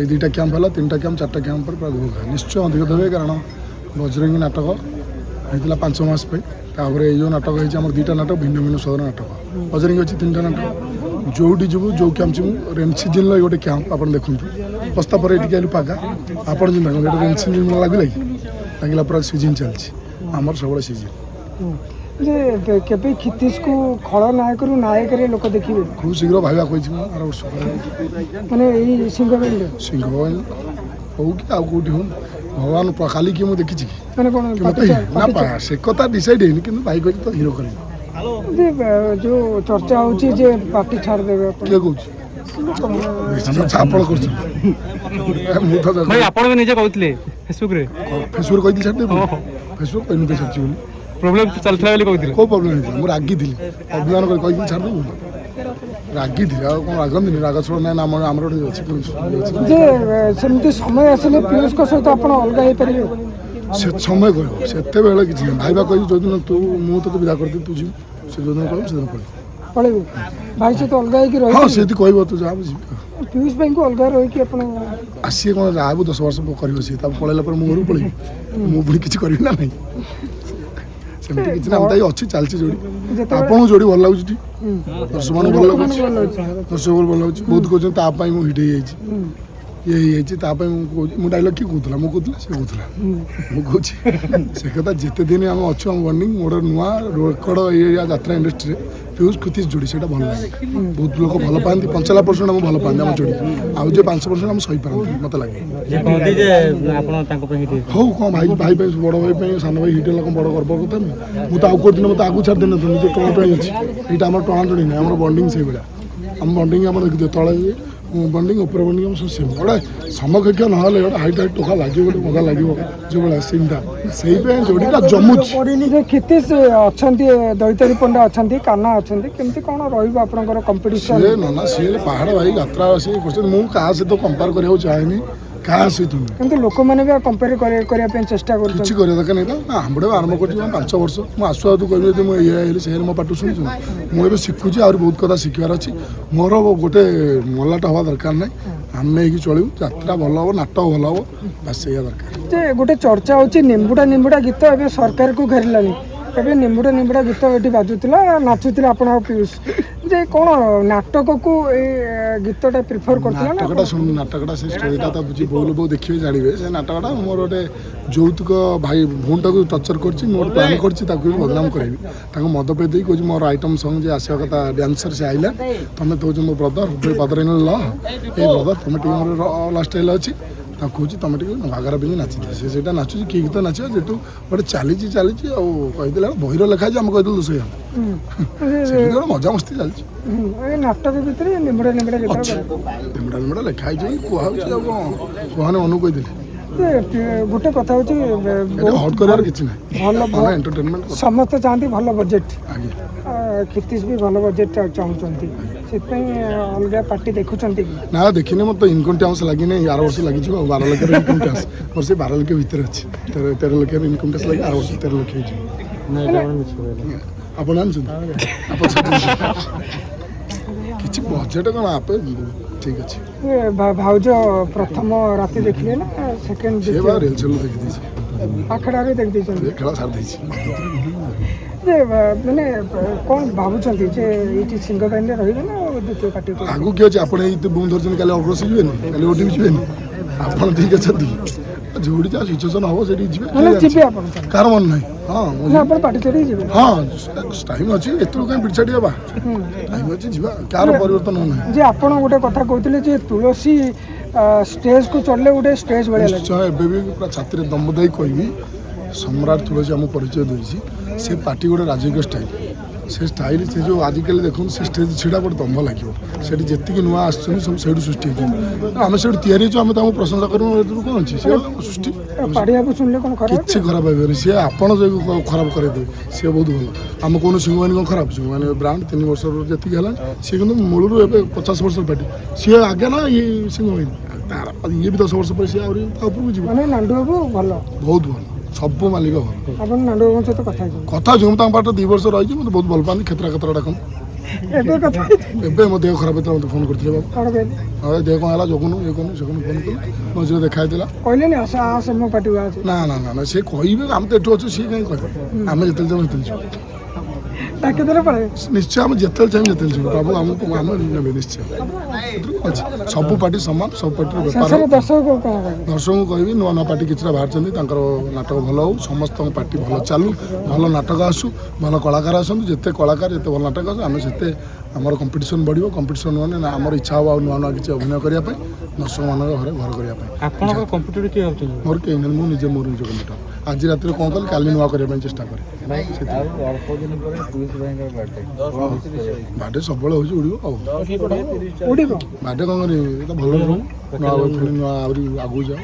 এই দুইটা ক্যাম্প হল, তিনটা ক্যাম্প, চারটা ক্যাম্প पर पूरा घोल निश्चय अधिक देवे कारण बजरंगी नाटक होता 5 मास तापर ये नाटक होती आम दुईटा नाटक भिन्न भिन्न सदर नाटक बजरंगी अच्छी तीन नाटक जोटी जीव जो कैंप जीव रेन सीजन गोटे कैंप आप देखूँ बस्ता पर ये आलू पागा आपड़ जिन रेन सीजन लगे लगे पूरा सीजन चलती आमर सब सीजन जे केबे खितीश को खलनायक रु नायक रे लोक देखिबे खूब शीघ्र भाइबा कहि आर वर्ष माने एई सिंहबेल हो कि आ कोठी हो भगवान काली की मु देखि छी माने कोन ना पा से कथा डिसाइड हेनी किंतु भाई कहि तो हीरो करे जे जो चर्चा होची जे पार्टी छाड़ देबे के कहू आपण करछ मु तो भाई आपण भी निजे कहउतले फेसबुक रे कहि छाड़ दे फेसबुक कहि न छाड़ छी प्रॉब्लम चलथला बेले कहउतले को प्रॉब्लम है मु रागी दिली अभिमान कर कहि छाड़ दे रागी दिली आ कोन रागन दिली राग छोड़ ना हमर हमर अछि जे सेमती समय आसले पीयूष को सहित आपण अलगा हे परिबे से समय कह सेते बेले किछि भाईबा कहि जो दिन तू मु तो विदा कर दे तू जी से जो दिन कहू से दिन पळेबे भाई से तो अलगा हे कि रही हां सेति कहबो तू जा बुझी पीयूष भाई को अलगा रही कि आपण आसी कोन आबु 10 वर्ष करियो से तब पळेला पर मु घर पळी मु बुढी किछि करियो ना नहीं सेमती किछि ना हमताई अछि चलछि जोडी आपन जोडी भल लागुछि दर्शक मन भल लागुछि दर्शक भल लागुछि बहुत को ता पई मु हिट हे जाइछि ये ता पई मु डायलॉग की कहतला मु कहतला से कहतला मु कहछि से कथा जेते दिन हम अछु हम वार्निंग मोर नुआ रेकर्ड ये यात्रा इंडस्ट्री पीयूष खितीश जोड़ी से भल लागे बहुत लोग भल पाती 55% हम भल पाती आम जोड़ी आउ जो 5% हम सही पारती मत लगे हो कौन भाई भाई बड़ भाई सान भाई हिट है बड़ गर्व करता मुझे तो आउ दिन मत आगू छाड़ देना निजे टणा टणी अच्छी यहाँ आम टणा टणी ना आम बंडिंग से भाया आम बंडिंग आम देखिए तले बंडिंग उपर बंडिंग हम सब गोटे समकक्ष ना गोटे हाइट हाइट टोका लगे गोटे मजा लगे जो भाया सीनटा से जोड़ीटा जमुची खितीश अच्छा दैतरी पंडा अच्छा काना अच्छा केमती कौन रहा कंपिटिशन ना सी पहाड़ भाई यात्रा सी मुझे क्या सहित कंपेयर करने चाहेनी क्या सहित किंतु लोक मैंने भी कंपेयर करने चेष्टा कर किसी कर दरकार नहीं ना हमड़े आरंभ कर 5 वर्ष मुझे आसु तू कह मुझे से मो पाठ शुणु मुझे शिखुची आ बहुत कथा शिखार अच्छी मोर गोटे मलाटा हवा दरकार ना आम चलू यात्रा भल हम नाटक भल हम बस ये दरकार गोटे चर्चा होची निम्बुड़ा गीत ए सरकार को घेरलानी ए निम्बुड़ा गीत ये बाजुला नाचुला आप पीयूष जे कौन नाटक को गीतटा प्रिफर नाटकटा शुण नाटकटा से स्टोरीटा तो बुझी बोल बो देखिए जानवे से नाटकटा मोर गोटे যৌতুক भाई भौणटा को टर्चर कर मोर प्लान कर बदनाम करी मद पे दे कह मोर आइटम सॉन्ग जे आसा कथा डांसर से आइला तुम तो मो ब्रदर फादर इन ल ए ब्रदर तुम टी मोर लास्ट स्टाइल अच्छी कौच तुम भागार पिंधि नाची से नाचुच किए गीत नाच जेटू गोटे चली कहीदेला बहिर लिखाई आम कहीदेल दोष गोटे मजा मस्ती चलती नाटक भितर निम्बुड़ा निम्बुड़ा लिखाई कहने मनु कहीदेली गोटे कथा हट कर भल एंटरटेनमेंट समस्त चाहती भल बजेट खितीश भी भल बजेट चाहते अलग पार्टी देखुं ना देखने मत इनकम टैक्स लगी नहीं 11 वर्ष लगी 12 लाख इनकम टैक्स मोर से 12 लाख भितर अच्छी 13 लाख इनकम टैक्स लगी 11 वर्ष 13 लाख किसी बजेट कौन आप ठीक अच्छे भाउज प्रथम राति देखिए ना सेकंड रेल चलो देखी आखड़ा देख दे खेला सार दी मैंने कौन भावुंट जे सिंह बाइन रही ना द्वितीय पार्टी आगू किए अच्छे आप बुम धरते कल अग्रस जी ओटी भी जी आप ठीक अच्छे जोड़ी जहाँ सिचुएसन हम से कार मन ना हाँ पार्टी चढ़ी हाँ टाइम अच्छी एतु कहीं पिछाड़ी हवा टाइम अच्छी जीवा कार परिवर्तन होना जे आप गोटे कथा कहते जे तुलसी स्टेज को चढ़ले गोटे स्टेज भाई निश्चय एवं भी पूरा छाती दम बधाई कहि सम्राट तुलसी आम परिचय देसी से पार्टी गोटे राजकीय स्टाइल से स्टाइल से जो आजिकल देखो से स्टेज छिड़ा गोटे दम्भ लगे से जी नुआ आसुच्च सब से सृष्टि आम से या प्रशंसा करूँ कौन अच्छी सृष्टि किसी खराब है सी आपड़ जो खराब करेदे सी बहुत भल आम कौन सिंहवानी कौन खराब सिंहवानी ब्रांड 3 वर्ष जी है सी कि मूलर 50 वर्ष पार्टी सी आगे ना ये सिंहवानी ये भी 10 वर्ष पर सी जी बहुत भल सब मालिक भल नांडू सहित कथा कथा जो पाठ 2 वर्ष रही मतलब बहुत भल पाती खेतरा डाक ଏବେ କଥା ଏବେ ମୋ ଦେହ ଖରାପ ହେଇଥିଲା ମୋତେ ଫୋନ୍ କରିଥିଲେ ବାବୁ କ'ଣ କହିଲେ ଆଉ ଦେହ କ'ଣ ହେଲା ଜଗୁନୁ ଇଏ କରୁନୁ ସେ ଫୋନ୍ କଲେ ମଝିରେ ଦେଖା ହେଇଥିଲା କହିଲେନି ଆସ ଆସ ମୋ ପାଟିକୁ ଆସ ନା ନା ନା ନା ସେ କହିବେ ଆମେ ତ ଏଠୁ ଅଛୁ ସିଏ କାହିଁ କହିବେ ଆମେ ଯେତେବେଳେ ଯାଉ ସେତେବେଳେ ଯିବୁ ଡାକିଦେଲେ ପଳେଇବେ ନିଶ୍ଚୟ ଆମେ ଯେତେବେଳେ ଚାହିଁବୁ ଯେତେବେଳେ ଯିବୁ ବାବୁ ଆମକୁ ଆମେ ନେବେ ନିଶ୍ଚୟ ଏଥିରୁ କ'ଣ ଅଛି ସବୁ ପାର୍ଟି ସମାନ ସବୁ ପାର୍ଟିର ବେପାର ଶେଷରେ ଦର୍ଶକଙ୍କୁ କ'ଣ କହିବେ ଦର୍ଶକଙ୍କୁ କହିବି ନୂଆ ନୂଆ ପାର୍ଟି କିଛିଟା ବାହାରିଛନ୍ତି ତାଙ୍କର ନାଟକ ଭଲ ହଉ ସମସ୍ତଙ୍କ ପାର୍ଟି ଭଲ ଚାଲୁ ଭଲ ନାଟକ ଆସୁ ଭଲ କଳାକାର ଆସନ୍ତୁ ଯେତେ କଳାକାର ଯେତେ ଭଲ ନାଟକ ଆସୁ ଆମେ ସେତେ ଆମର କମ୍ପିଟିସନ୍ ବଢ଼ିବ କମ୍ପିଟିସନ୍ ମାନେ ନା ଆମର ଇଚ୍ଛା ହେବ ଆଉ ନୂଆ ନୂଆ କିଛି ଅଭିନୟ କରିବା ପାଇଁ ଦର୍ଶକମାନଙ୍କ ଘରେ ଘର କରିବା ପାଇଁ ଆପଣଙ୍କର କମ୍ପ୍ୟୁଟର କିଏ ଭାବୁଛନ୍ତି ମୋର କେହି ନାହିଁ ମୁଁ ନିଜେ ମୋର ନିଜ କମ୍ପ୍ୟୁଟର ଆଜି ରାତିରେ କ'ଣ କଲି କାଲି ନୂଆ କରିବା ପାଇଁ ଚେଷ୍ଟା କରେ ବାର୍ଥଡେ ସବୁବେଳେ ହେଉଛି ଉଡ଼ିବ ଆଉ ଉଡ଼ିବ ବାର୍ଥଡେ କ'ଣ କରିବି ତ ଭଲ ରହୁ ନୂଆ ନୂଆ ଆହୁରି ଆଗକୁ ଯାଉ